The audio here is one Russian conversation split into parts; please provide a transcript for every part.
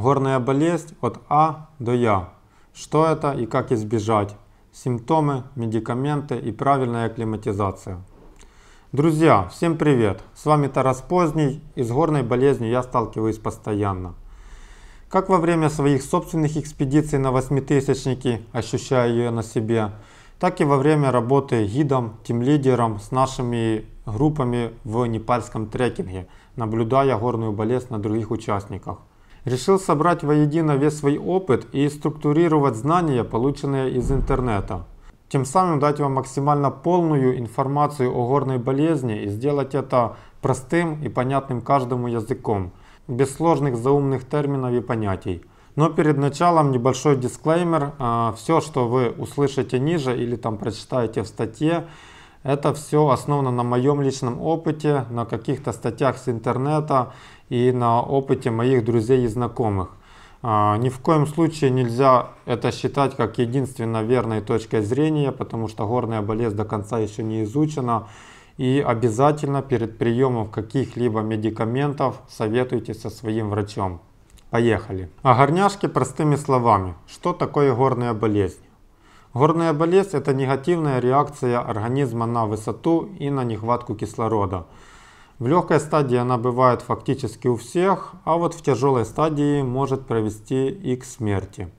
Горная болезнь от А до Я. Что это и как избежать? Симптомы, медикаменты и правильная акклиматизация. Друзья, всем привет! С вами Тарас Поздний, и с горной болезнью я сталкиваюсь постоянно. Как во время своих собственных экспедиций на восьмитысячники, ощущая ее на себе, так и во время работы гидом, тимлидером с нашими группами в непальском трекинге, наблюдая горную болезнь на других участниках. Решил собрать воедино весь свой опыт и структурировать знания, полученные из интернета. Тем самым дать вам максимально полную информацию о горной болезни и сделать это простым и понятным каждому языком, без сложных заумных терминов и понятий. Но перед началом небольшой дисклеймер. Все, что вы услышите ниже или там прочитаете в статье, это все основано на моем личном опыте, на каких-то статьях с интернета и на опыте моих друзей и знакомых. Ни в коем случае нельзя это считать как единственно верной точкой зрения, потому что горная болезнь до конца еще не изучена. И обязательно перед приемом каких-либо медикаментов советуйтесь со своим врачом. Поехали. О горняшке простыми словами. Что такое горная болезнь? Горная болезнь – это негативная реакция организма на высоту и на нехватку кислорода. В легкой стадии она бывает фактически у всех, а вот в тяжелой стадии может привести и к смерти.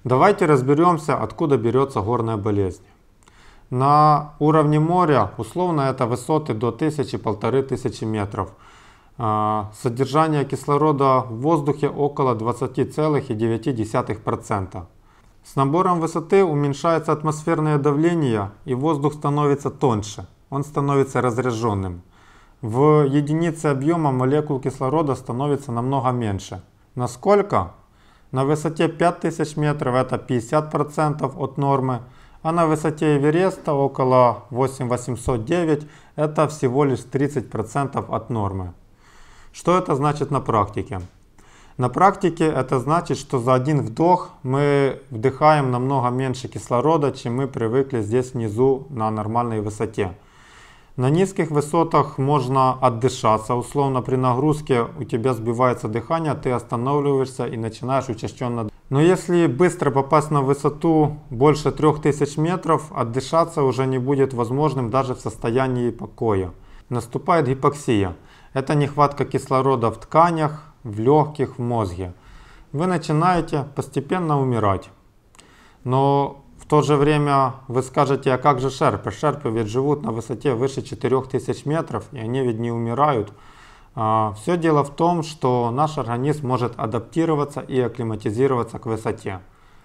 Давайте разберемся, откуда берется горная болезнь. На уровне моря условно это высоты до 1000–1500 метров. Содержание кислорода в воздухе около 20,9%. С набором высоты уменьшается атмосферное давление, и воздух становится тоньше, он становится разряженным. В единице объема молекул кислорода становится намного меньше. Насколько? На высоте 5000 метров это 50% от нормы, а на высоте Эвереста около 8809 это всего лишь 30% от нормы. Что это значит на практике? На практике это значит, что за один вдох мы вдыхаем намного меньше кислорода, чем мы привыкли здесь внизу на нормальной высоте. На низких высотах можно отдышаться, условно при нагрузке у тебя сбивается дыхание, ты останавливаешься и начинаешь учащенно. Но если быстро попасть на высоту больше 3000 метров, отдышаться уже не будет возможным даже в состоянии покоя. Наступает гипоксия. Это нехватка кислорода в тканях, в легких, в мозге. Вы начинаете постепенно умирать. Но в то же время вы скажете, а как же шерпы? Шерпы ведь живут на высоте выше 4000 метров, и они ведь не умирают. Все дело в том, что наш организм может адаптироваться и акклиматизироваться к высоте.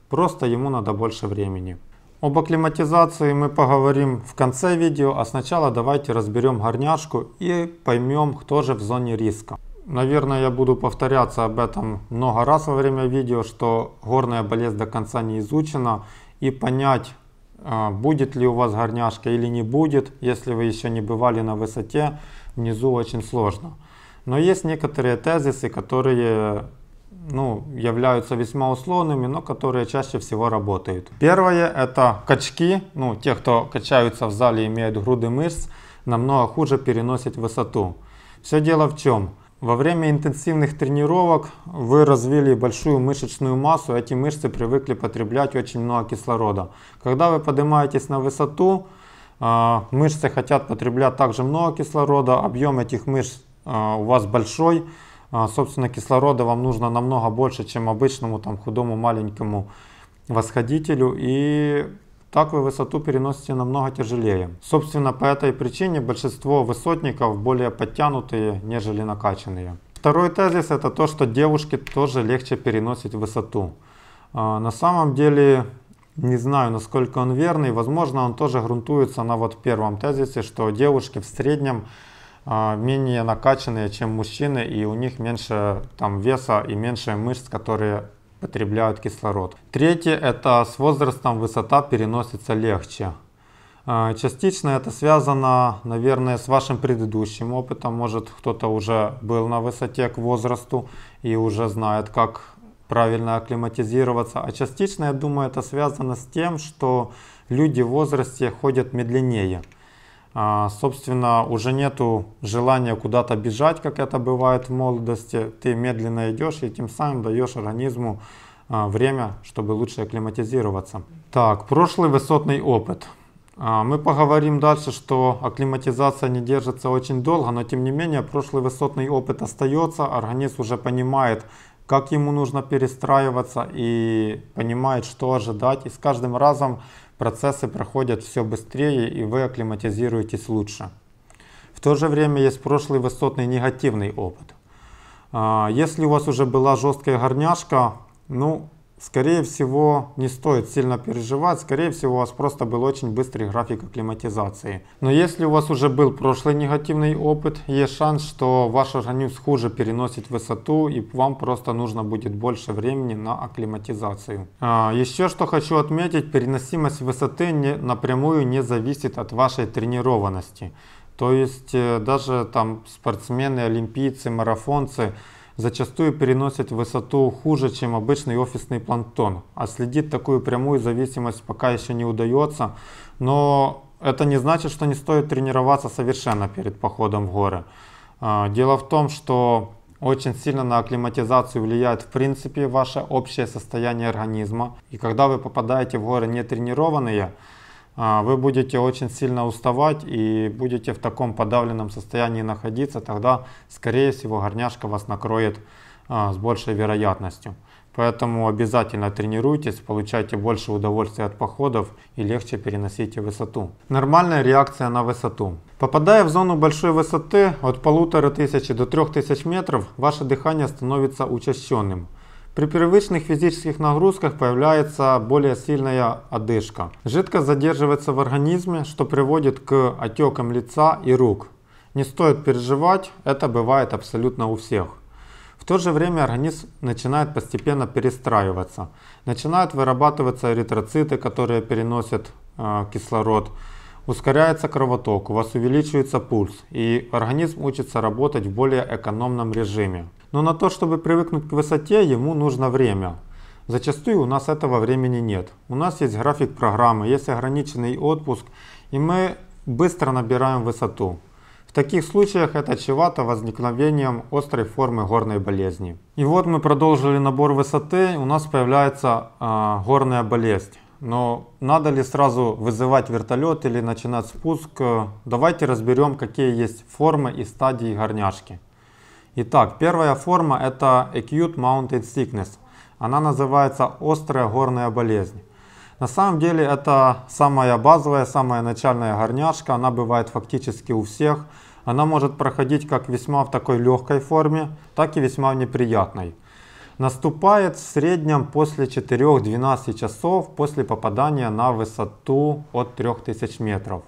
Просто ему надо больше времени. Об акклиматизации мы поговорим в конце видео, а сначала давайте разберем горняшку и поймем, кто же в зоне риска. Наверное, я буду повторяться об этом много раз во время видео, что горная болезнь до конца не изучена, и понять, будет ли у вас горняшка или не будет, если вы еще не бывали на высоте, внизу очень сложно. Но есть некоторые тезисы, которые являются весьма условными, но которые чаще всего работают. Первое – это качки. Те, кто качаются в зале, имеют груды мышц, намного хуже переносят высоту. Все дело в чем? Во время интенсивных тренировок вы развили большую мышечную массу, эти мышцы привыкли потреблять очень много кислорода. Когда вы поднимаетесь на высоту, мышцы хотят потреблять также много кислорода, объем этих мышц у вас большой. Собственно, кислорода вам нужно намного больше, чем обычному худому маленькому восходителю, и так вы высоту переносите намного тяжелее. Собственно, по этой причине большинство высотников более подтянутые, нежели накачанные. Второй тезис – это то, что девушки тоже легче переносят высоту. На самом деле, не знаю, насколько он верный, возможно, он тоже грунтуется на первом тезисе, что девушки в среднем менее накачанные, чем мужчины, и у них меньше веса и меньше мышц, которые потребляют кислород. Третье – это с возрастом высота переносится легче. Частично это связано, наверное, с вашим предыдущим опытом. Может, кто-то уже был на высоте к возрасту и уже знает, как правильно акклиматизироваться. А частично, я думаю, это связано с тем, что люди в возрасте ходят медленнее. Собственно, уже нету желания куда-то бежать, как это бывает в молодости. Ты медленно идешь и тем самым даешь организму время, чтобы лучше акклиматизироваться. Так, прошлый высотный опыт. Мы поговорим дальше, что акклиматизация не держится очень долго, но тем не менее прошлый высотный опыт остается, организм уже понимает, как ему нужно перестраиваться и понимает, что ожидать. И с каждым разом процессы проходят все быстрее и вы акклиматизируетесь лучше. В то же время есть прошлый высотный негативный опыт. Если у вас уже была жесткая горняшка, скорее всего, не стоит сильно переживать. Скорее всего, у вас просто был очень быстрый график акклиматизации. Но если у вас уже был прошлый негативный опыт, есть шанс, что ваш организм хуже переносит высоту и вам просто нужно будет больше времени на акклиматизацию. Еще что хочу отметить, переносимость высоты напрямую не зависит от вашей тренированности. То есть даже там спортсмены, олимпийцы, марафонцы зачастую переносят высоту хуже, чем обычный офисный планктон. А следить такую прямую зависимость пока еще не удается. Но это не значит, что не стоит тренироваться совершенно перед походом в горы. Дело в том, что очень сильно на акклиматизацию влияет в принципе ваше общее состояние организма. И когда вы попадаете в горы нетренированные, вы будете очень сильно уставать и будете в таком подавленном состоянии находиться, тогда, скорее всего, горняшка вас накроет с большей вероятностью. Поэтому обязательно тренируйтесь, получайте больше удовольствия от походов и легче переносите высоту. Нормальная реакция на высоту. Попадая в зону большой высоты от 1500 до 3000 метров, ваше дыхание становится учащенным. При привычных физических нагрузках появляется более сильная одышка. Жидкость задерживается в организме, что приводит к отекам лица и рук. Не стоит переживать, это бывает абсолютно у всех. В то же время организм начинает постепенно перестраиваться. Начинают вырабатываться эритроциты, которые переносят кислород. Ускоряется кровоток, у вас увеличивается пульс, и организм учится работать в более экономном режиме. Но на то, чтобы привыкнуть к высоте, ему нужно время. Зачастую у нас этого времени нет. У нас есть график программы, есть ограниченный отпуск, и мы быстро набираем высоту. В таких случаях это чревато возникновением острой формы горной болезни. И вот мы продолжили набор высоты, у нас появляется горная болезнь. Но надо ли сразу вызывать вертолет или начинать спуск? Давайте разберем, какие есть формы и стадии горняшки. Итак, первая форма это Acute Mountain Sickness. Она называется острая горная болезнь. На самом деле это самая базовая, самая начальная горняшка. Она бывает фактически у всех. Она может проходить как весьма в такой легкой форме, так и весьма неприятной. Наступает в среднем после 4-12 часов после попадания на высоту от 3000 метров.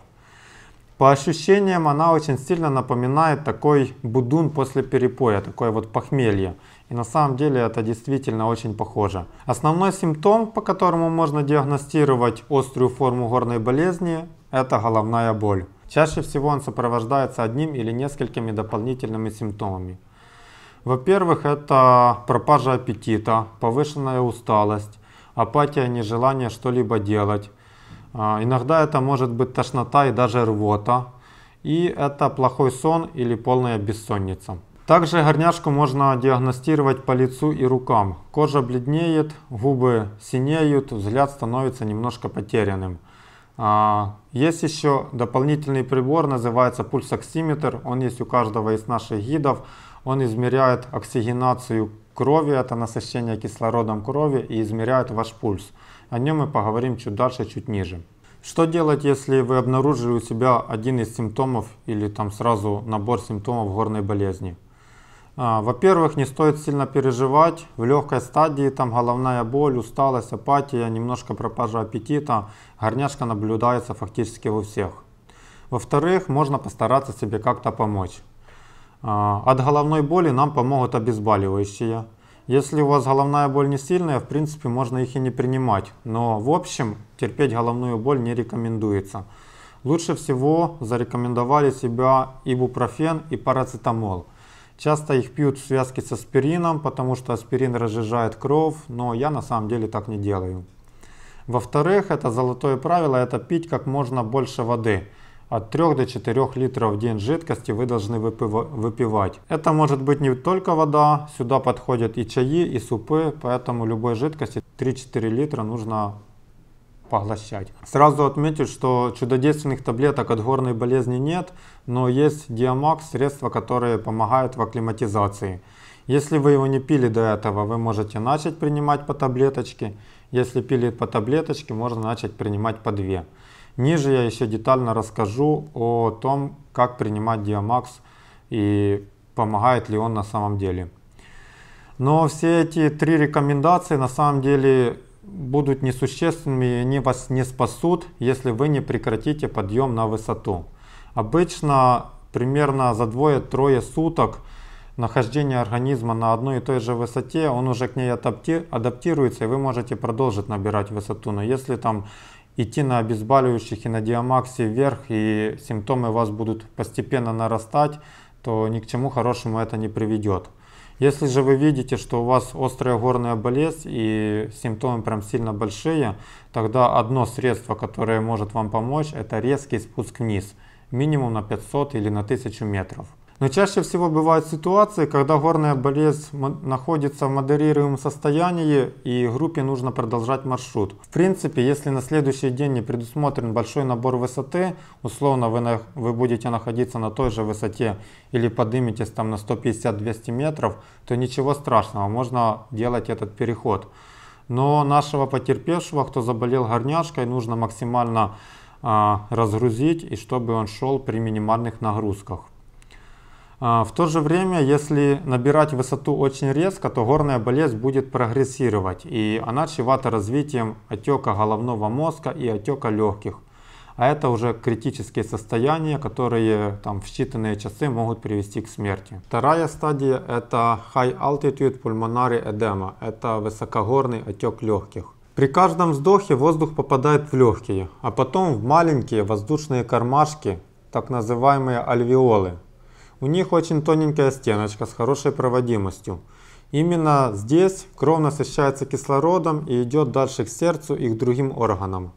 По ощущениям она очень сильно напоминает такой будун после перепоя, такое вот похмелье. И на самом деле это действительно очень похоже. Основной симптом, по которому можно диагностировать острую форму горной болезни, это головная боль. Чаще всего он сопровождается одним или несколькими дополнительными симптомами. Во-первых, это пропажа аппетита, повышенная усталость, апатия, нежелание что-либо делать. Иногда это может быть тошнота и даже рвота. И это плохой сон или полная бессонница. Также горняшку можно диагностировать по лицу и рукам. Кожа бледнеет, губы синеют, взгляд становится немножко потерянным. Есть еще дополнительный прибор, называется пульсоксиметр. Он есть у каждого из наших гидов. Он измеряет оксигенацию крови, это насыщение кислородом крови, и измеряет ваш пульс. О нем мы поговорим чуть дальше, чуть ниже. Что делать, если вы обнаружили у себя один из симптомов или там сразу набор симптомов горной болезни? Во-первых, не стоит сильно переживать. В легкой стадии там головная боль, усталость, апатия, немножко пропажа аппетита. Горняшка наблюдается фактически у всех. Во-вторых, можно постараться себе как-то помочь. От головной боли нам помогут обезболивающие. Если у вас головная боль не сильная, в принципе, можно их и не принимать. Но в общем, терпеть головную боль не рекомендуется. Лучше всего зарекомендовали себя ибупрофен и парацетамол. Часто их пьют в связке с аспирином, потому что аспирин разжижает кровь, но я на самом деле так не делаю. Во-вторых, это золотое правило, это пить как можно больше воды. от 3 до 4 литров в день жидкости вы должны выпивать. Это может быть не только вода, сюда подходят и чаи, и супы, поэтому любой жидкости 3-4 литра нужно поглощать. Сразу отмечу, что чудодейственных таблеток от горной болезни нет, но есть Диамакс, средство, которое помогает в акклиматизации. Если вы его не пили до этого, вы можете начать принимать по таблеточке. Если пили по таблеточке, можно начать принимать по 2. Ниже я еще детально расскажу о том, как принимать Диамакс и помогает ли он на самом деле. Но все эти 3 рекомендации на самом деле будут несущественными, и они вас не спасут, если вы не прекратите подъем на высоту. Обычно примерно за 2-3 суток нахождения организма на одной и той же высоте, он уже к ней адаптируется, и вы можете продолжить набирать высоту. Но если там идти на обезболивающих и на Диамаксе вверх, и симптомы у вас будут постепенно нарастать, то ни к чему хорошему это не приведет. Если же вы видите, что у вас острая горная болезнь и симптомы прям сильно большие, тогда одно средство, которое может вам помочь, это резкий спуск вниз, минимум на 500 или на 1000 метров. Но чаще всего бывают ситуации, когда горная болезнь находится в модерируемом состоянии и группе нужно продолжать маршрут. В принципе, если на следующий день не предусмотрен большой набор высоты, условно вы будете находиться на той же высоте или подниметесь там на 150-200 метров, то ничего страшного, можно делать этот переход. Но нашего потерпевшего, кто заболел горняшкой, нужно максимально разгрузить, и чтобы он шел при минимальных нагрузках. В то же время, если набирать высоту очень резко, то горная болезнь будет прогрессировать, и она чревата развитием отека головного мозга и отека легких. А это уже критические состояния, которые там, в считанные часы могут привести к смерти. Вторая стадия — это High Altitude Pulmonary Edema, это высокогорный отек легких. При каждом вздохе воздух попадает в легкие, а потом в маленькие воздушные кармашки, так называемые альвеолы. У них очень тоненькая стеночка с хорошей проводимостью. Именно здесь кровь насыщается кислородом и идет дальше к сердцу и к другим органам.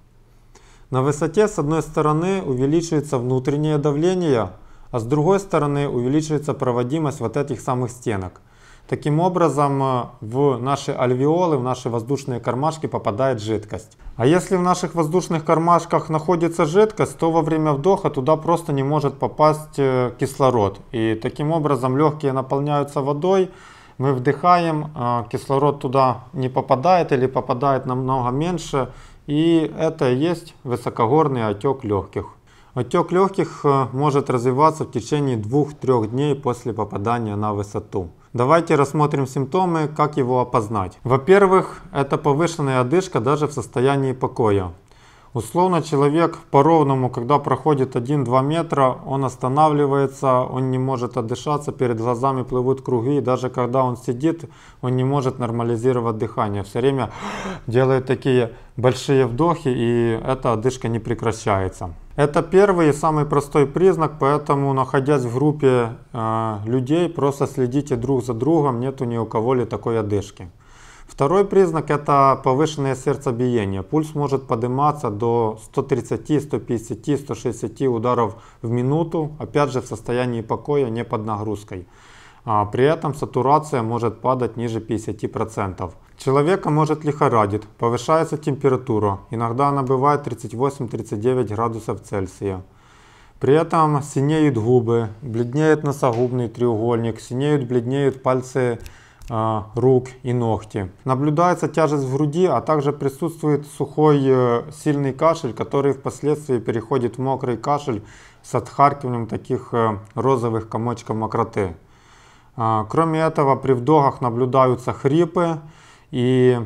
На высоте с одной стороны увеличивается внутреннее давление, а с другой стороны увеличивается проводимость вот этих самых стенок. Таким образом, в наши альвеолы, в наши воздушные кармашки попадает жидкость. А если в наших воздушных кармашках находится жидкость, то во время вдоха туда просто не может попасть кислород. И таким образом легкие наполняются водой, мы вдыхаем, кислород туда не попадает или попадает намного меньше. И это и есть высокогорный отек легких. Отек легких может развиваться в течение 2-3 дней после попадания на высоту. Давайте рассмотрим симптомы, как его опознать. Во-первых, это повышенная одышка даже в состоянии покоя. Условно человек по-ровному, когда проходит 1-2 метра, он останавливается, он не может отдышаться, перед глазами плывут круги, и даже когда он сидит, он не может нормализировать дыхание. Все время делает такие большие вдохи, и эта одышка не прекращается. Это первый и самый простой признак, поэтому, находясь в группе людей, просто следите друг за другом, нету ни у кого ли такой одышки. Второй признак — это повышенное сердцебиение. Пульс может подниматься до 130, 150, 160 ударов в минуту, опять же в состоянии покоя, не под нагрузкой. При этом сатурация может падать ниже 50%. Человека может лихорадить, повышается температура, иногда она бывает 38-39 градусов Цельсия. При этом синеют губы, бледнеет носогубный треугольник, синеют, бледнеют пальцы рук и ногти. Наблюдается тяжесть в груди, а также присутствует сухой сильный кашель, который впоследствии переходит в мокрый кашель с отхаркиванием таких розовых комочков мокроты. Кроме этого, при вдохах наблюдаются хрипы и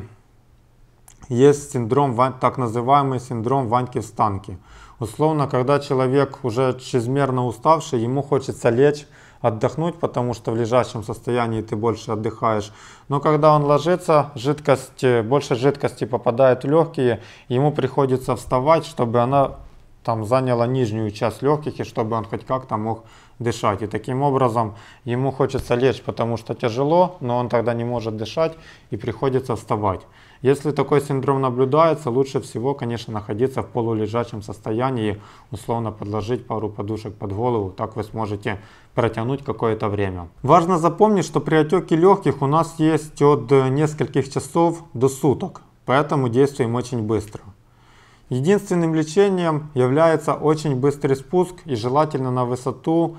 есть синдром, так называемый синдром Ваньки-Встанки. Условно, когда человек уже чрезмерно уставший, ему хочется лечь, отдохнуть, потому что в лежачем состоянии ты больше отдыхаешь. Но когда он ложится, больше жидкости попадает в легкие, ему приходится вставать, чтобы она там заняло нижнюю часть легких, и чтобы он хоть как-то мог дышать. И таким образом ему хочется лечь, потому что тяжело, но он тогда не может дышать и приходится вставать. Если такой синдром наблюдается, лучше всего, конечно, находиться в полулежачем состоянии, условно подложить пару подушек под голову, так вы сможете протянуть какое-то время. Важно запомнить, что при отеке легких у нас есть от нескольких часов до суток, поэтому действуем очень быстро. Единственным лечением является очень быстрый спуск и желательно на высоту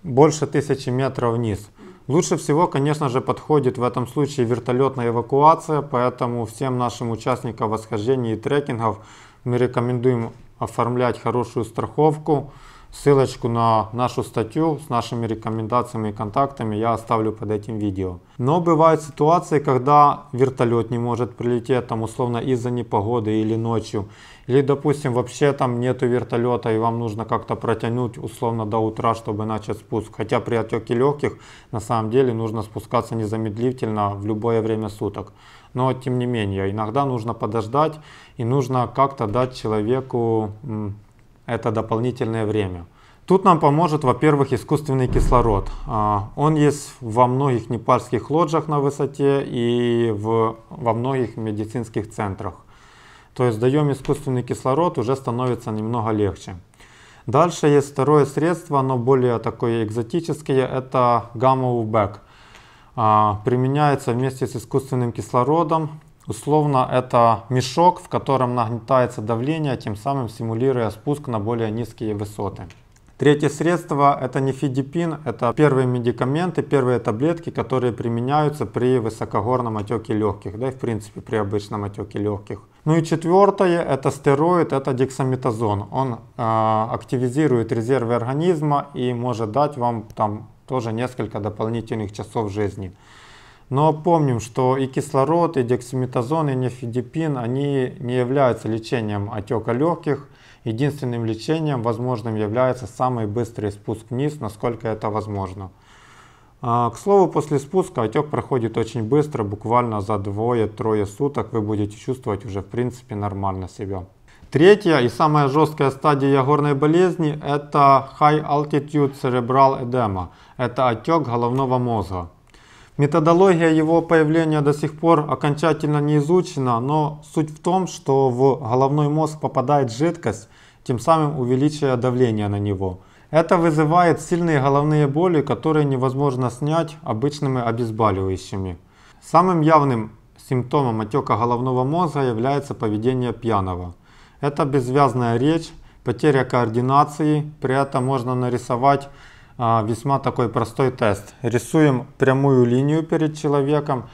больше 1000 метров вниз. Лучше всего, конечно же, подходит в этом случае вертолетная эвакуация, поэтому всем нашим участникам восхождений и трекингов мы рекомендуем оформлять хорошую страховку. Ссылочку на нашу статью с нашими рекомендациями и контактами я оставлю под этим видео. Но бывают ситуации, когда вертолет не может прилететь, там условно из-за непогоды или ночью. Или, допустим, вообще там нету вертолета и вам нужно как-то протянуть условно до утра, чтобы начать спуск. Хотя при отеке легких на самом деле нужно спускаться незамедлительно в любое время суток. Но тем не менее, иногда нужно подождать и нужно как-то дать человеку это дополнительное время. Тут нам поможет, во-первых, искусственный кислород. Он есть во многих непальских лоджиях на высоте и во многих медицинских центрах. То есть даем искусственный кислород, уже становится немного легче. Дальше есть второе средство, оно более такое экзотическое, это гамма-увбэк. Применяется вместе с искусственным кислородом. Условно это мешок, в котором нагнетается давление, тем самым симулируя спуск на более низкие высоты. Третье средство это нифедипин, это первые медикаменты, первые таблетки, которые применяются при высокогорном отеке легких, да и в принципе при обычном отеке легких. Ну и четвертое это стероид, это дексаметазон. Он активизирует резервы организма и может дать вам там тоже несколько дополнительных часов жизни. Но помним, что и кислород, и дексаметазон, и нифедипин, они не являются лечением отека легких. Единственным лечением возможным является самый быстрый спуск вниз, насколько это возможно. К слову, после спуска отек проходит очень быстро, буквально за 2-3 суток вы будете чувствовать уже в принципе нормально себя. Третья и самая жесткая стадия горной болезни это High Altitude Cerebral Edema, это отек головного мозга. Методология его появления до сих пор окончательно не изучена, но суть в том, что в головной мозг попадает жидкость, тем самым увеличивая давление на него. Это вызывает сильные головные боли, которые невозможно снять обычными обезболивающими. Самым явным симптомом отека головного мозга является поведение пьяного. Это бессвязная речь, потеря координации, при этом можно нарисовать весьма такой простой тест. Рисуем прямую линию перед человеком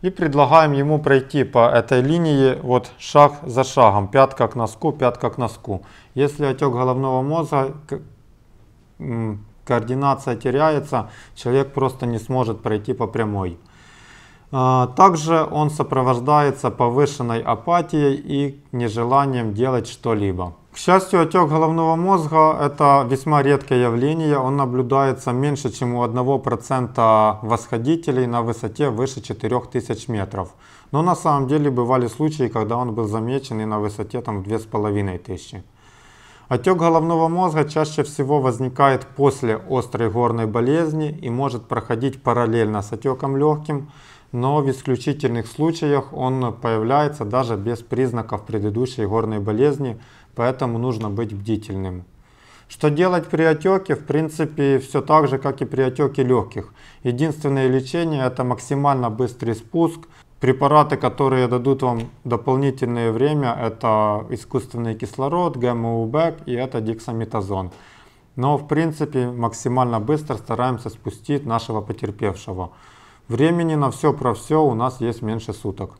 и предлагаем ему пройти по этой линии вот шаг за шагом, пятка к носку, пятка к носку. Если отек головного мозга, координация теряется, человек просто не сможет пройти по прямой. Также он сопровождается повышенной апатией и нежеланием делать что-либо. К счастью, отек головного мозга это весьма редкое явление, он наблюдается меньше, чем у 1% восходителей на высоте выше 4000 метров. Но на самом деле бывали случаи, когда он был замечен и на высоте там, 2500. Отек головного мозга чаще всего возникает после острой горной болезни и может проходить параллельно с отеком легким, но в исключительных случаях он появляется даже без признаков предыдущей горной болезни, поэтому нужно быть бдительным. Что делать при отеке? В принципе, все так же, как и при отеке легких. Единственное лечение это максимально быстрый спуск. Препараты, которые дадут вам дополнительное время, это искусственный кислород, гамма-увбэк и это дексаметазон. Но в принципе максимально быстро стараемся спустить нашего потерпевшего. Времени на все про все у нас есть меньше суток.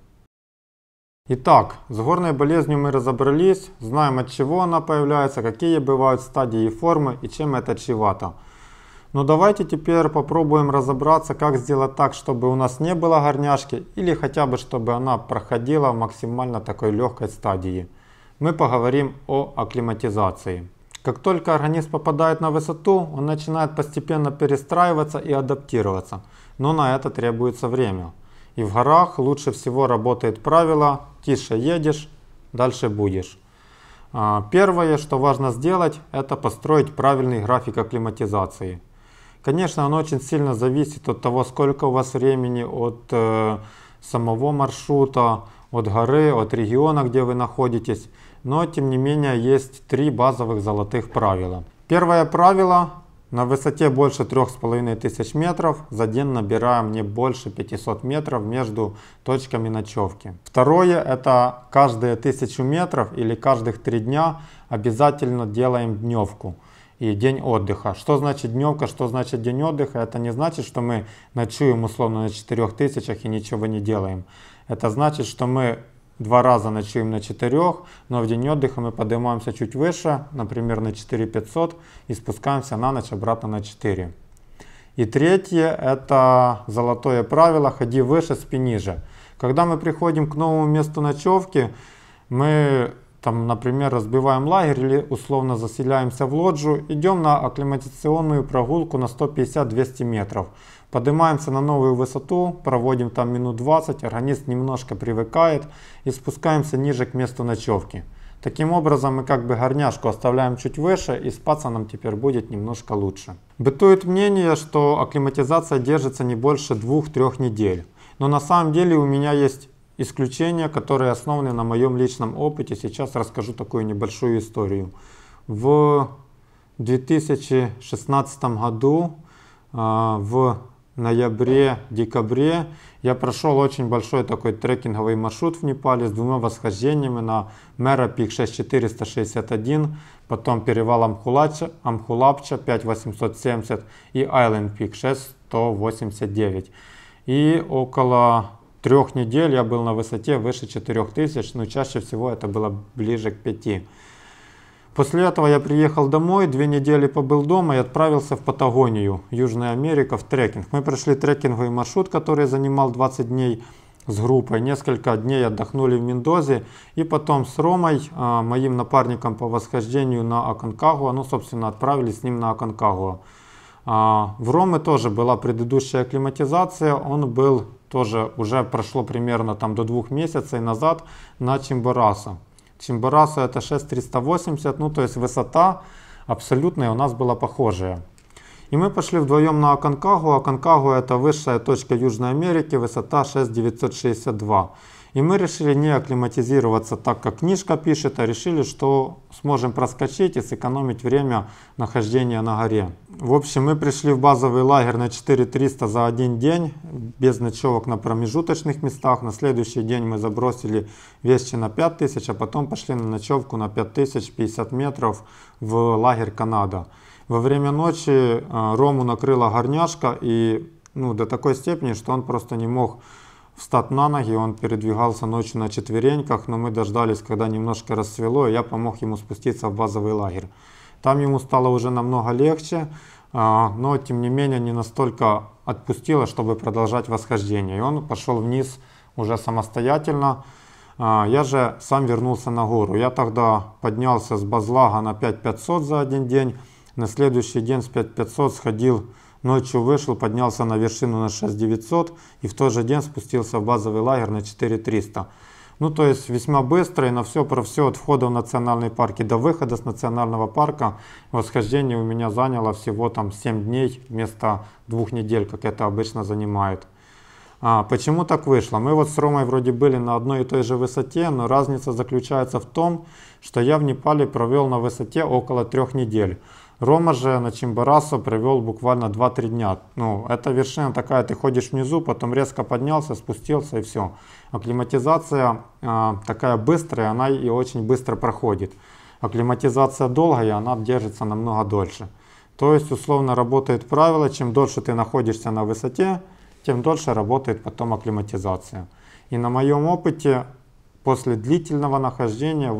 Итак, с горной болезнью мы разобрались, знаем от чего она появляется, какие бывают стадии и формы и чем это чревато. Но давайте теперь попробуем разобраться, как сделать так, чтобы у нас не было горняшки или хотя бы чтобы она проходила в максимально такой легкой стадии. Мы поговорим о акклиматизации. Как только организм попадает на высоту, он начинает постепенно перестраиваться и адаптироваться, но на это требуется время. И в горах лучше всего работает правило «тише едешь, дальше будешь». Первое, что важно сделать, это построить правильный график акклиматизации. Конечно, он очень сильно зависит от того, сколько у вас времени, от самого маршрута, от горы, от региона, где вы находитесь. Но, тем не менее, есть 3 базовых золотых правила. Первое правило: на высоте больше 3500 метров за день набираем не больше 500 метров между точками ночевки. Второе, это каждые 1000 метров или каждых 3 дня обязательно делаем дневку и день отдыха. Что значит дневка, что значит день отдыха? Это не значит, что мы ночуем условно на 4000 и ничего не делаем. Это значит, что мы 2 раза ночуем на 4, но в день отдыха мы поднимаемся чуть выше, например, на 4500, и спускаемся на ночь обратно на 4. И третье, это золотое правило: ходи выше, спи ниже. Когда мы приходим к новому месту ночевки, мы там, например, разбиваем лагерь или условно заселяемся в лоджию, идем на акклиматизационную прогулку на 150-200 метров. Поднимаемся на новую высоту, проводим там минут 20, организм немножко привыкает и спускаемся ниже к месту ночевки. Таким образом мы как бы горняшку оставляем чуть выше, и спаться нам теперь будет немножко лучше. Бытует мнение, что акклиматизация держится не больше 2-3 недель. Но на самом деле у меня есть исключения, которые основаны на моем личном опыте. Сейчас расскажу такую небольшую историю. В 2016 году в ноябре-декабре я прошел очень большой такой трекинговый маршрут в Непале с 2 восхождениями на Mera Peak 6461, потом перевал Амхулапча 5870 и Island Peak 6189. И около 3 недель я был на высоте выше 4000, но чаще всего это было ближе к 5. После этого я приехал домой, 2 недели побыл дома и отправился в Патагонию, Южная Америка, в трекинг. Мы прошли трекинговый маршрут, который занимал 20 дней с группой. Несколько дней отдохнули в Мендозе. И потом с Ромой, моим напарником по восхождению на Аконкагуа, собственно, отправились с ним на Аконкагуа. В Ромы тоже была предыдущая акклиматизация. Он был тоже, уже прошло примерно там до 2 месяцев назад на Чимборасо. Чимборасо это 6380, то есть высота абсолютная у нас была похожая. И мы пошли вдвоем на Аконкагуа. Аконкагуа это высшая точка Южной Америки, высота 6962. И мы решили не акклиматизироваться так, как книжка пишет, а решили, что сможем проскочить и сэкономить время нахождения на горе. В общем, мы пришли в базовый лагерь на 4300 за 1 день, без ночевок на промежуточных местах. На следующий день мы забросили вещи на 5000, а потом пошли на ночевку на 5050 метров в лагерь Канада. Во время ночи Рому накрыла горняшка, и до такой степени, что он просто не мог встать на ноги, он передвигался ночью на четвереньках, но мы дождались, когда немножко рассвело, и я помог ему спуститься в базовый лагерь. Там ему стало уже намного легче, но тем не менее не настолько отпустило, чтобы продолжать восхождение. И он пошел вниз уже самостоятельно. Я же сам вернулся на гору. Я тогда поднялся с базлага на 5500 за 1 день. На следующий день с 5500 сходил, ночью вышел, поднялся на вершину на 6900 и в тот же день спустился в базовый лагерь на 4300. То есть весьма быстро, и на все про все, от входа в национальный парк и до выхода с национального парка восхождение у меня заняло всего там 7 дней вместо 2 недель, как это обычно занимает. Почему так вышло? Мы с Ромой вроде были на одной и той же высоте, но разница заключается в том, что я в Непале провел на высоте около 3 недель. Рома же на Чимборасо провел буквально 2-3 дня. Это вершина такая, ты ходишь внизу, потом резко поднялся, спустился и все. Акклиматизация такая быстрая, она и очень быстро проходит. Акклиматизация долгая, она держится намного дольше. То есть условно работает правило, чем дольше ты находишься на высоте, тем дольше работает потом акклиматизация. И на моем опыте после длительного нахождения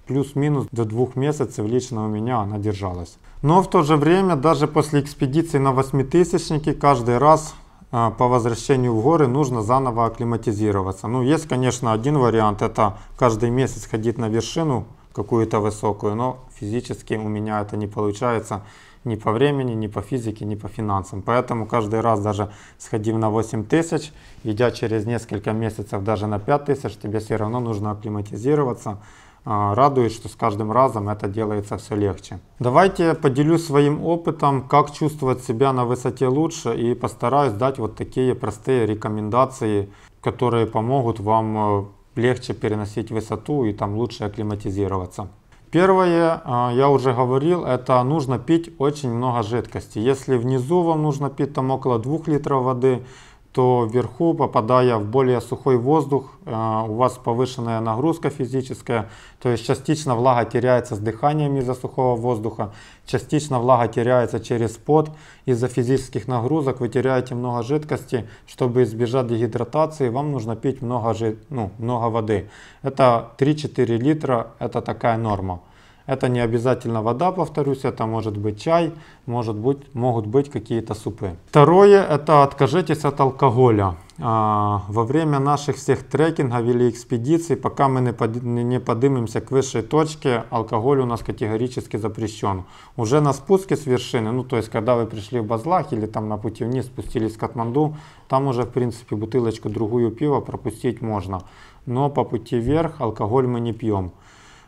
плюс-минус до 2 месяцев лично у меня она держалась. Но в то же время, даже после экспедиции на 8000-ники, каждый раз по возвращению в горы нужно заново акклиматизироваться. Есть, конечно, один вариант, это каждый месяц ходить на вершину какую-то высокую, но физически у меня это не получается ни по времени, ни по физике, ни по финансам. Поэтому каждый раз, даже сходив на 8000, идя через несколько месяцев даже на 5000, тебе все равно нужно акклиматизироваться. радует, что с каждым разом это делается все легче. Давайте я поделюсь своим опытом, как чувствовать себя на высоте лучше, и постараюсь дать вот такие простые рекомендации, которые помогут вам легче переносить высоту и там лучше акклиматизироваться. Первое, я уже говорил, это нужно пить очень много жидкости. Если внизу вам нужно пить там около 2 литров воды, то вверху, попадая в более сухой воздух, у вас повышенная нагрузка физическая, то есть частично влага теряется с дыханием из-за сухого воздуха, частично влага теряется через пот, из-за физических нагрузок вы теряете много жидкости. Чтобы избежать дегидратации, вам нужно пить много воды. Это 3-4 литра, это такая норма. Это не обязательно вода, повторюсь, это может быть чай, могут быть какие-то супы. Второе, это откажитесь от алкоголя. Во время наших всех трекингов или экспедиций, пока мы не поднимемся к высшей точке, алкоголь у нас категорически запрещен. Уже на спуске с вершины, то есть когда вы пришли в Базлах или там на пути вниз спустились в Катманду, там уже в принципе бутылочку другую пива пропустить можно. Но по пути вверх алкоголь мы не пьем.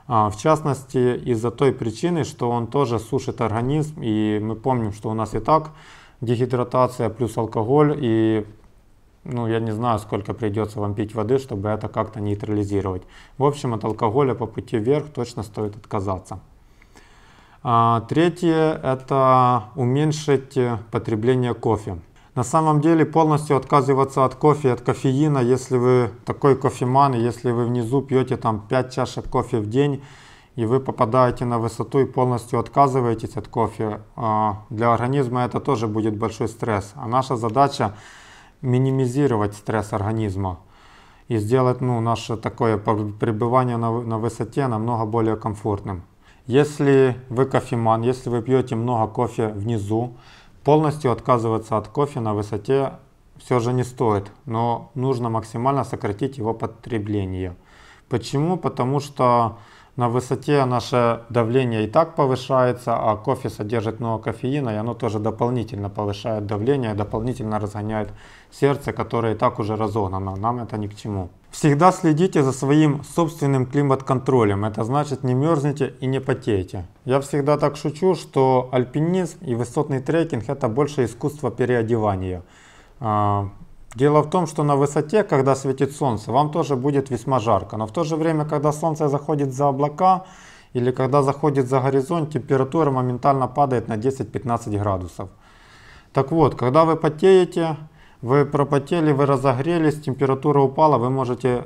В частности, из-за той причины, что он тоже сушит организм, и мы помним, что у нас и так дегидратация плюс алкоголь, и я не знаю, сколько придется вам пить воды, чтобы это как-то нейтрализировать. В общем, от алкоголя по пути вверх точно стоит отказаться. Третье, это уменьшить потребление кофе. На самом деле полностью отказываться от кофе, от кофеина, если вы такой кофеман, если вы внизу пьете там 5 чашек кофе в день, и вы попадаете на высоту и полностью отказываетесь от кофе, для организма это тоже будет большой стресс. А наша задача минимизировать стресс организма и сделать наше такое пребывание на высоте намного более комфортным. Если вы кофеман, если вы пьете много кофе внизу, полностью отказываться от кофе на высоте все же не стоит, но нужно максимально сократить его потребление. Почему? Потому что на высоте наше давление и так повышается, а кофе содержит много кофеина, и оно тоже дополнительно повышает давление, дополнительно разгоняет сердце, которое и так уже разогнано. Нам это ни к чему. Всегда следите за своим собственным климат-контролем. Это значит, не мерзните и не потеете. Я всегда так шучу, что альпинизм и высотный трекинг это больше искусство переодевания. Дело в том, что на высоте, когда светит солнце, вам тоже будет весьма жарко. Но в то же время, когда солнце заходит за облака или когда заходит за горизонт, температура моментально падает на 10-15 градусов. Так вот, когда вы потеете, вы пропотели, вы разогрелись, температура упала, вы можете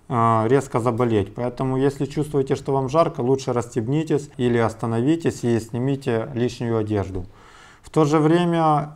резко заболеть. Поэтому, если чувствуете, что вам жарко, лучше расстегнитесь или остановитесь и снимите лишнюю одежду. В то же время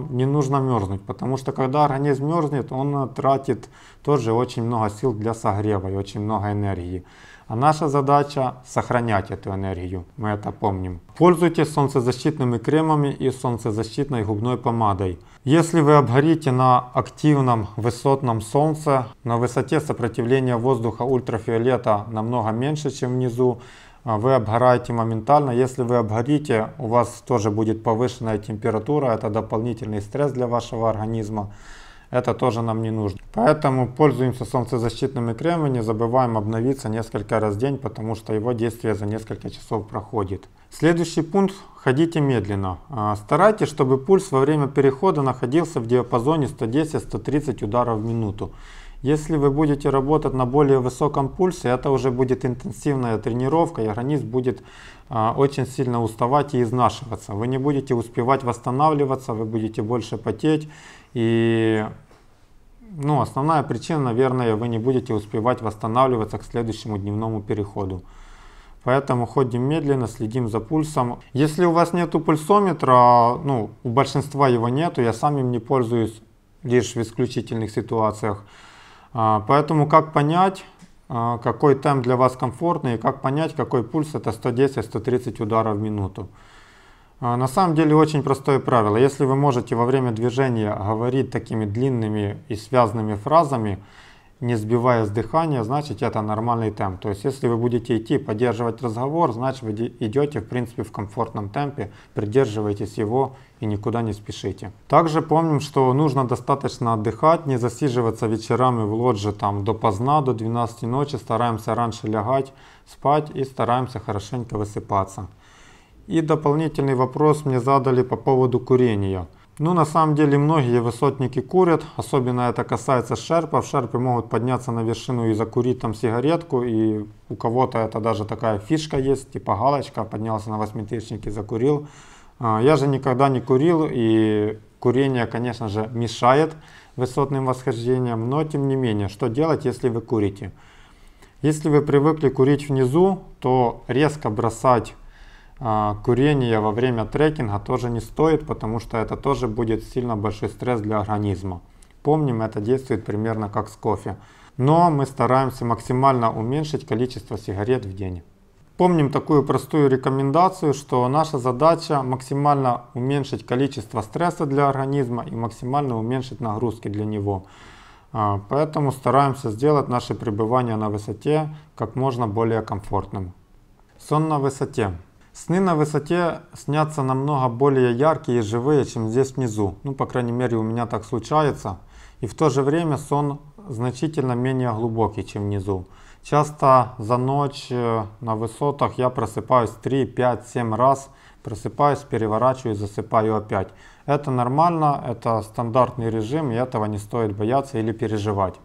не нужно мерзнуть, потому что когда организм мерзнет, он тратит тоже очень много сил для согрева и очень много энергии. А наша задача сохранять эту энергию, мы это помним. Пользуйтесь солнцезащитными кремами и солнцезащитной губной помадой. Если вы обгорите на активном высотном солнце, на высоте сопротивление воздуха ультрафиолета намного меньше, чем внизу, вы обгораете моментально. Если вы обгорите, у вас тоже будет повышенная температура, это дополнительный стресс для вашего организма. Это тоже нам не нужно. Поэтому пользуемся солнцезащитными кремами, не забываем обновиться несколько раз в день, потому что его действие за несколько часов проходит. Следующий пункт. Ходите медленно. Старайтесь, чтобы пульс во время перехода находился в диапазоне 110-130 ударов в минуту. Если вы будете работать на более высоком пульсе, это уже будет интенсивная тренировка, и организм будет очень сильно уставать и изнашиваться. Вы не будете успевать восстанавливаться, вы будете больше потеть. И основная причина, наверное, вы не будете успевать восстанавливаться к следующему дневному переходу. Поэтому ходим медленно, следим за пульсом. Если у вас нету пульсометра, у большинства его нету, я сам им не пользуюсь лишь в исключительных ситуациях. Поэтому как понять, какой темп для вас комфортный, и как понять, какой пульс, это 110-130 ударов в минуту. На самом деле очень простое правило. Если вы можете во время движения говорить такими длинными и связанными фразами, не сбивая с дыхания, значит это нормальный темп. То есть если вы будете идти поддерживать разговор, значит вы идете в принципе в комфортном темпе, придерживайтесь его и никуда не спешите. Также помним, что нужно достаточно отдыхать, не засиживаться вечерами в лодже там допоздна, до 12 ночи, стараемся раньше лягать, спать и стараемся хорошенько высыпаться. И дополнительный вопрос мне задали по поводу курения. Ну, на самом деле, многие высотники курят, особенно это касается шерпов. Шерпы могут подняться на вершину и закурить там сигаретку, и у кого-то это даже такая фишка есть, типа галочка, поднялся на 8000 и закурил. Я же никогда не курил, и курение, конечно же, мешает высотным восхождениям, но тем не менее, что делать, если вы курите? Если вы привыкли курить внизу, то резко бросать курение во время трекинга тоже не стоит, потому что это тоже будет сильно большой стресс для организма. Помним, это действует примерно как с кофе. Но мы стараемся максимально уменьшить количество сигарет в день. Помним такую простую рекомендацию, что наша задача максимально уменьшить количество стресса для организма и максимально уменьшить нагрузки для него. Поэтому стараемся сделать наше пребывание на высоте как можно более комфортным. Сон на высоте. Сны на высоте снятся намного более яркие и живые, чем здесь внизу. Ну, по крайней мере, у меня так случается. И в то же время сон значительно менее глубокий, чем внизу. Часто за ночь на высотах я просыпаюсь 3, 5, 7 раз. Просыпаюсь, переворачиваюсь, засыпаю опять. Это нормально, это стандартный режим, и этого не стоит бояться или переживать.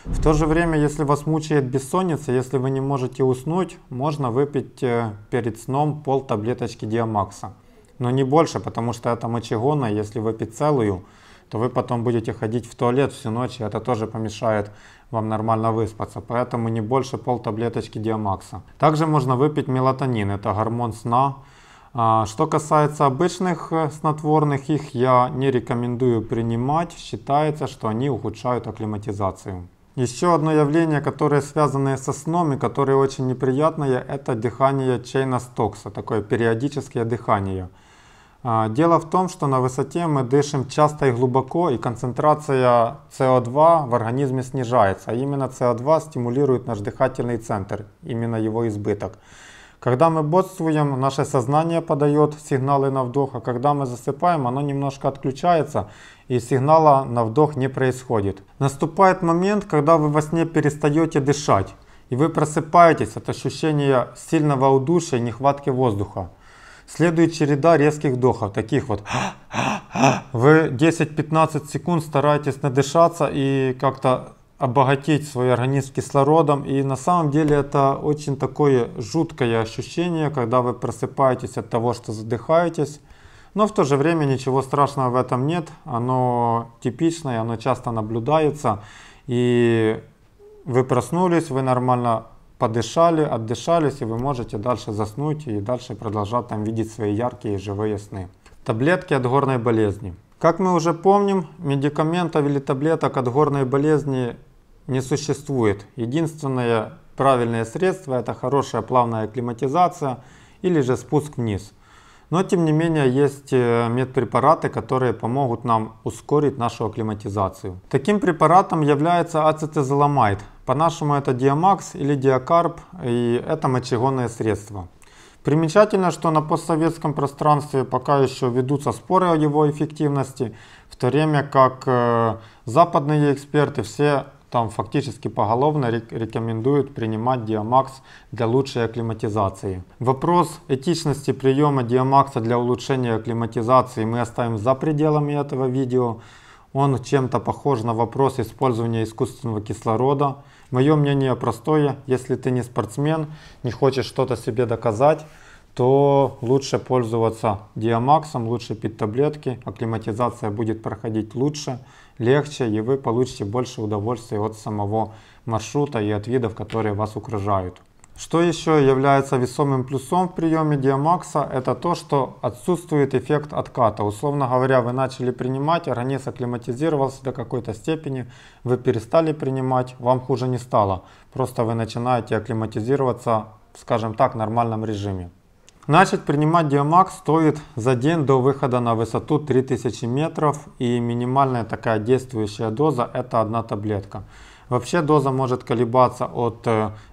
В то же время, если вас мучает бессонница, если вы не можете уснуть, можно выпить перед сном пол-таблеточки Диамакса. Но не больше, потому что это мочегонно, если выпить целую, то вы потом будете ходить в туалет всю ночь, и это тоже помешает вам нормально выспаться. Поэтому не больше пол-таблеточки Диамакса. Также можно выпить мелатонин, это гормон сна. Что касается обычных снотворных, их я не рекомендую принимать. Считается, что они ухудшают акклиматизацию. Еще одно явление, которое связано со сном и которое очень неприятное, это дыхание Чейна-Стокса, такое периодическое дыхание. Дело в том, что на высоте мы дышим часто и глубоко, и концентрация СО2 в организме снижается. А именно СО2 стимулирует наш дыхательный центр, именно его избыток. Когда мы бодрствуем, наше сознание подает сигналы на вдох, а когда мы засыпаем, оно немножко отключается, и сигнала на вдох не происходит. Наступает момент, когда вы во сне перестаете дышать, и вы просыпаетесь от ощущения сильного удушья и нехватки воздуха. Следует череда резких вдохов, таких вот. Вы 10-15 секунд стараетесь надышаться и как-то обогатить свой организм кислородом. И на самом деле это очень такое жуткое ощущение, когда вы просыпаетесь от того, что задыхаетесь. Но в то же время ничего страшного в этом нет. Оно типичное, оно часто наблюдается. И вы проснулись, вы нормально подышали, отдышались, и вы можете дальше заснуть и дальше продолжать там видеть свои яркие и живые сны. Таблетки от горной болезни. Как мы уже помним, медикаментов или таблеток от горной болезни не существует. Единственное правильное средство — это хорошая плавная акклиматизация или же спуск вниз. Но тем не менее есть медпрепараты, которые помогут нам ускорить нашу акклиматизацию. Таким препаратом является ацетазоламид. По-нашему это Диамакс или Диакарб, и это мочегонное средство. Примечательно, что на постсоветском пространстве пока еще ведутся споры о его эффективности, в то время как западные эксперты все там фактически поголовно рекомендуют принимать Диамакс для лучшей акклиматизации. Вопрос этичности приема Диамакса для улучшения акклиматизации мы оставим за пределами этого видео. Он чем-то похож на вопрос использования искусственного кислорода. Мое мнение простое: если ты не спортсмен, не хочешь что-то себе доказать, то лучше пользоваться Диамаксом, лучше пить таблетки, акклиматизация будет проходить лучше, легче, и вы получите больше удовольствия от самого маршрута и от видов, которые вас окружают. Что еще является весомым плюсом в приеме Диамакса, это то, что отсутствует эффект отката. Условно говоря, вы начали принимать, организм акклиматизировался до какой-то степени, вы перестали принимать, вам хуже не стало. Просто вы начинаете акклиматизироваться, скажем так, в нормальном режиме. Начать принимать Диамакс стоит за день до выхода на высоту 3000 метров, и минимальная такая действующая доза — это 1 таблетка. Вообще доза может колебаться от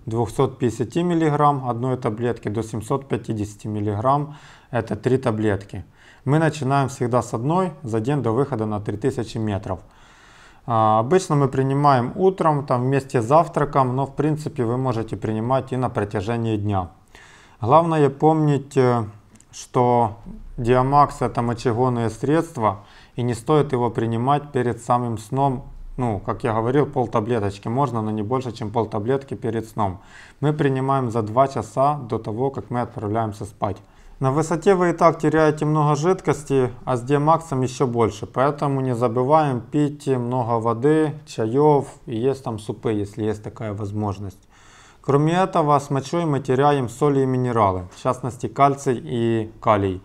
250 мг одной таблетки до 750 мг, это 3 таблетки. Мы начинаем всегда с одной за день до выхода на 3000 метров. Обычно мы принимаем утром, там вместе с завтраком, но в принципе вы можете принимать и на протяжении дня. Главное помнить, что Диамакс это мочегонное средство, и не стоит его принимать перед самым сном. Ну, как я говорил, полтаблеточки можно, но не больше, чем полтаблетки перед сном. Мы принимаем за 2 часа до того, как мы отправляемся спать. На высоте вы и так теряете много жидкости, а с Диамаксом еще больше. Поэтому не забываем пить много воды, чаев и есть там супы, если есть такая возможность. Кроме этого, с мочой мы теряем соли и минералы, в частности кальций и калий.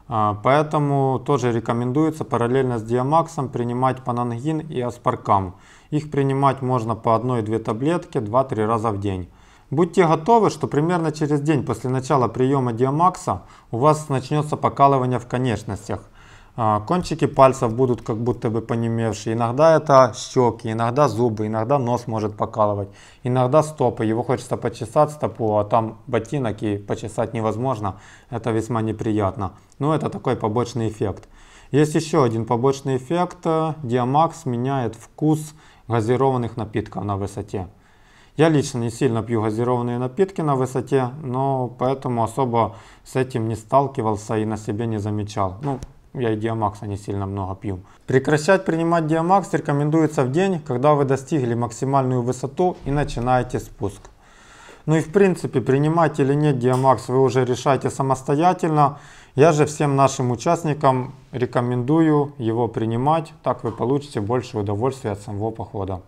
Поэтому тоже рекомендуется параллельно с Диамаксом принимать панангин и аспаркам. Их принимать можно по 1-2 таблетки 2-3 раза в день. Будьте готовы, что примерно через день после начала приема Диамакса у вас начнется покалывание в конечностях. Кончики пальцев будут как будто бы понемевшие. Иногда это щеки, иногда зубы, иногда нос может покалывать, иногда стопы. Его хочется почесать стопу, а там ботинок и почесать невозможно. Это весьма неприятно. Но это такой побочный эффект. Есть еще один побочный эффект. Диамакс меняет вкус газированных напитков на высоте. Я лично не сильно пью газированные напитки на высоте, но поэтому особо с этим не сталкивался и на себе не замечал. Ну, я и Диамакса не сильно много пью. Прекращать принимать Диамакс рекомендуется в день, когда вы достигли максимальную высоту и начинаете спуск. Ну и в принципе, принимать или нет Диамакс вы уже решаете самостоятельно. Я же всем нашим участникам рекомендую его принимать, так вы получите больше удовольствия от самого похода.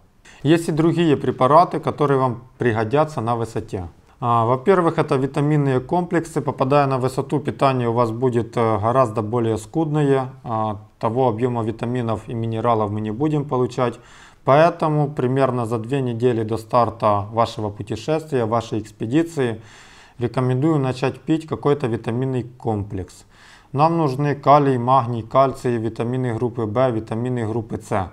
Есть и другие препараты, которые вам пригодятся на высоте. Во-первых, это витаминные комплексы. Попадая на высоту, питание у вас будет гораздо более скудное. Того объема витаминов и минералов мы не будем получать. Поэтому примерно за 2 недели до старта вашего путешествия, вашей экспедиции, рекомендую начать пить какой-то витаминный комплекс. Нам нужны калий, магний, кальций, витамины группы В, витамины группы С.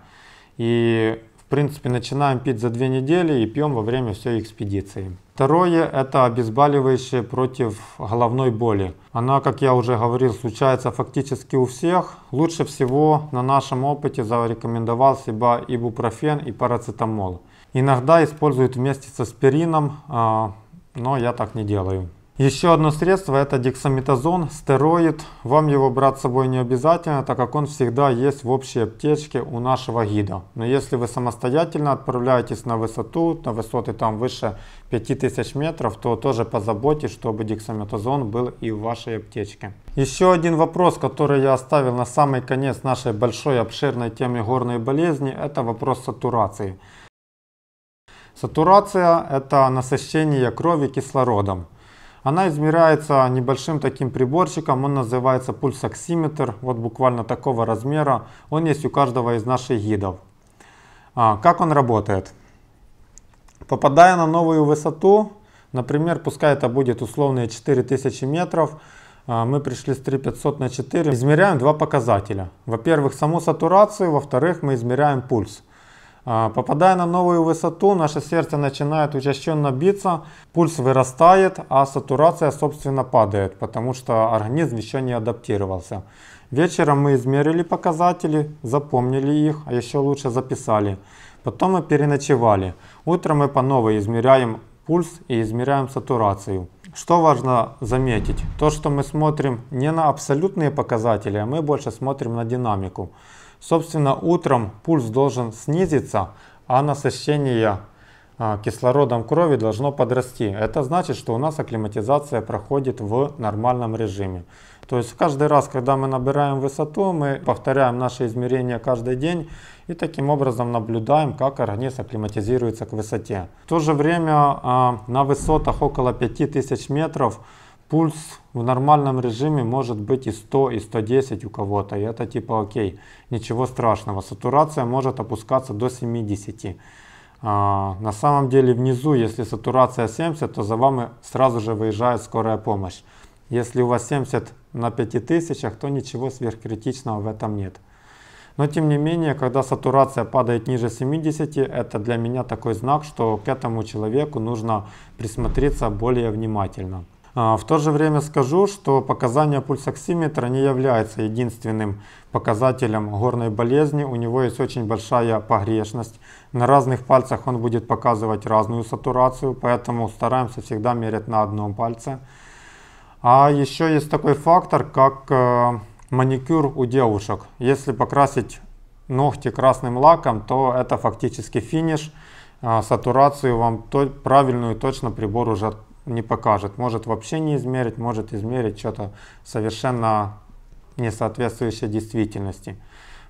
И в принципе начинаем пить за 2 недели и пьем во время всей экспедиции. Второе, это обезболивающее против головной боли. Она, как я уже говорил, случается фактически у всех. Лучше всего на нашем опыте зарекомендовал себя ибупрофен и парацетамол. Иногда используют вместе с аспирином, но я так не делаю. Еще одно средство это дексаметазон, стероид. Вам его брать с собой не обязательно, так как он всегда есть в общей аптечке у нашего гида. Но если вы самостоятельно отправляетесь на высоту, на высоты там выше 5000 метров, то тоже позаботьтесь, чтобы дексаметазон был и в вашей аптечке. Еще один вопрос, который я оставил на самый конец нашей большой обширной темы горной болезни, это вопрос сатурации. Сатурация это насыщение крови кислородом. Она измеряется небольшим таким приборчиком, он называется пульсоксиметр, вот буквально такого размера. Он есть у каждого из наших гидов. Как он работает? Попадая на новую высоту, например, пускай это будет условные 4000 метров, мы пришли с 3500 на 4, измеряем 2 показателя. Во-первых, саму сатурацию, во-вторых, мы измеряем пульс. Попадая на новую высоту, наше сердце начинает учащенно биться, пульс вырастает, а сатурация, собственно, падает, потому что организм еще не адаптировался. Вечером мы измерили показатели, запомнили их, а еще лучше записали. Потом мы переночевали. Утром мы по новой измеряем пульс и измеряем сатурацию. Что важно заметить? То, что мы смотрим не на абсолютные показатели, а мы больше смотрим на динамику. Собственно, утром пульс должен снизиться, а насыщение кислородом крови должно подрасти. Это значит, что у нас акклиматизация проходит в нормальном режиме. То есть каждый раз, когда мы набираем высоту, мы повторяем наши измерения каждый день и таким образом наблюдаем, как организм акклиматизируется к высоте. В то же время на высотах около 5000 метров пульс в нормальном режиме может быть и 100, и 110 у кого-то, и это типа окей, ничего страшного. Сатурация может опускаться до 70. На самом деле внизу, если сатурация 70, то за вами сразу же выезжает скорая помощь. Если у вас 70 на 5000, то ничего сверхкритичного в этом нет. Но тем не менее, когда сатурация падает ниже 70, это для меня такой знак, что к этому человеку нужно присмотреться более внимательно. В то же время скажу, что показания пульсоксиметра не является единственным показателем горной болезни. У него есть очень большая погрешность. На разных пальцах он будет показывать разную сатурацию, поэтому стараемся всегда мерять на одном пальце. А еще есть такой фактор, как маникюр у девушек. Если покрасить ногти красным лаком, то это фактически финиш. Сатурацию вам правильную точно прибор уже не покажет. Может вообще не измерить, может измерить что-то совершенно не соответствующее действительности.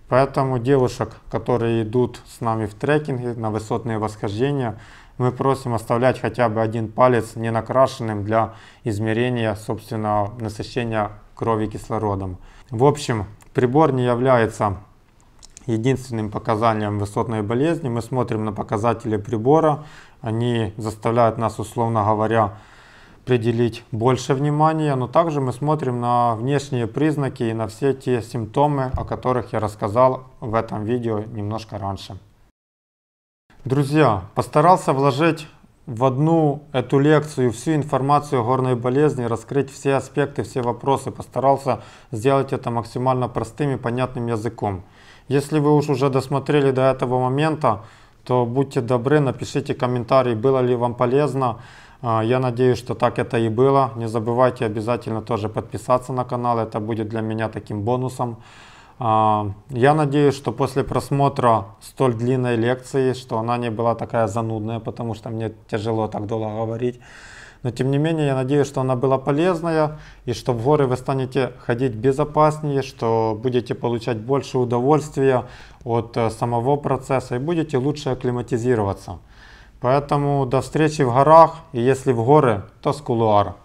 Поэтому девушек, которые идут с нами в трекинге на высотные восхождения, мы просим оставлять хотя бы один палец не накрашенным для измерения собственного насыщения крови кислородом. В общем, прибор не является единственным показанием высотной болезни. Мы смотрим на показатели прибора. Они заставляют нас, условно говоря, определить больше внимания, но также мы смотрим на внешние признаки и на все те симптомы, о которых я рассказал в этом видео немножко раньше. Друзья, постарался вложить в одну эту лекцию всю информацию о горной болезни, раскрыть все аспекты, все вопросы, постарался сделать это максимально простым и понятным языком. Если вы уже досмотрели до этого момента, то будьте добры, напишите комментарий, было ли вам полезно. Я надеюсь, что так это и было. Не забывайте обязательно тоже подписаться на канал, это будет для меня таким бонусом. Я надеюсь, что после просмотра столь длинной лекции, что она не была такая занудная, потому что мне тяжело так долго говорить. Но тем не менее, я надеюсь, что она была полезная, и что в горы вы станете ходить безопаснее, что будете получать больше удовольствия от самого процесса и будете лучше акклиматизироваться. Поэтому до встречи в горах, и если в горы, то с кулуара.